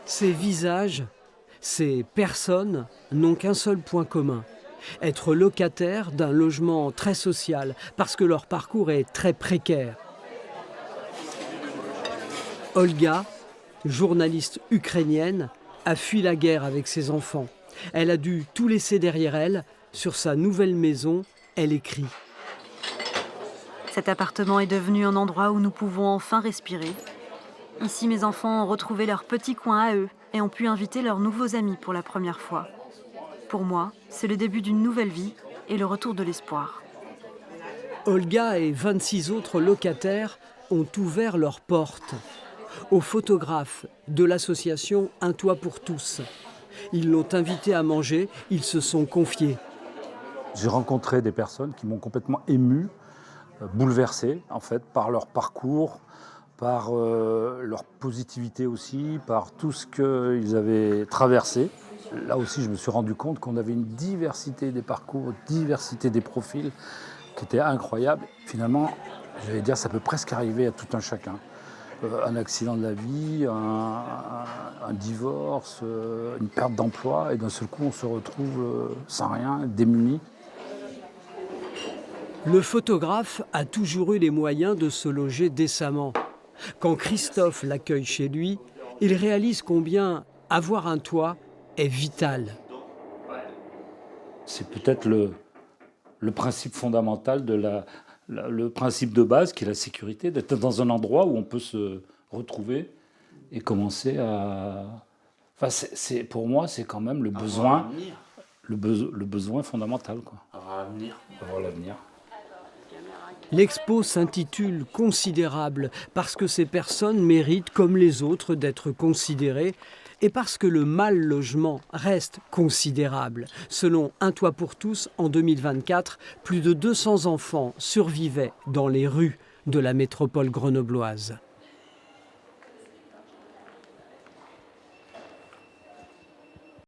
Ces visages, ces personnes n'ont qu'un seul point commun. Être locataire d'un logement très social parce que leur parcours est très précaire. Olga, journaliste ukrainienne, a fui la guerre avec ses enfants. Elle a dû tout laisser derrière elle. Sur sa nouvelle maison, elle écrit. Cet appartement est devenu un endroit où nous pouvons enfin respirer. Ici, mes enfants ont retrouvé leur petit coin à eux et ont pu inviter leurs nouveaux amis pour la première fois. Pour moi, c'est le début d'une nouvelle vie et le retour de l'espoir. Olga et 26 autres locataires ont ouvert leurs portes aux photographes de l'association Un Toit pour tous. Ils l'ont invité à manger, ils se sont confiés. J'ai rencontré des personnes qui m'ont complètement ému, bouleversé en fait, par leur parcours, par leur positivité aussi, par tout ce qu'ils avaient traversé. Là aussi, je me suis rendu compte qu'on avait une diversité des parcours, une diversité des profils qui était incroyable. Finalement, j'allais dire, ça peut presque arriver à tout un chacun. Un accident de la vie, un divorce, une perte d'emploi, et d'un seul coup, on se retrouve sans rien, démuni. Le photographe a toujours eu les moyens de se loger décemment. Quand Christophe l'accueille chez lui, il réalise combien avoir un toit est vital. C'est peut-être le principe fondamental, le principe de base qui est la sécurité, d'être dans un endroit où on peut se retrouver et commencer à... Enfin, pour moi, c'est quand même le besoin fondamental, quoi. Avoir l'avenir. L'expo s'intitule « Considérable » parce que ces personnes méritent, comme les autres, d'être considérées et parce que le mal-logement reste considérable. Selon Un Toit pour tous, en 2024, plus de 200 enfants survivaient dans les rues de la métropole grenobloise.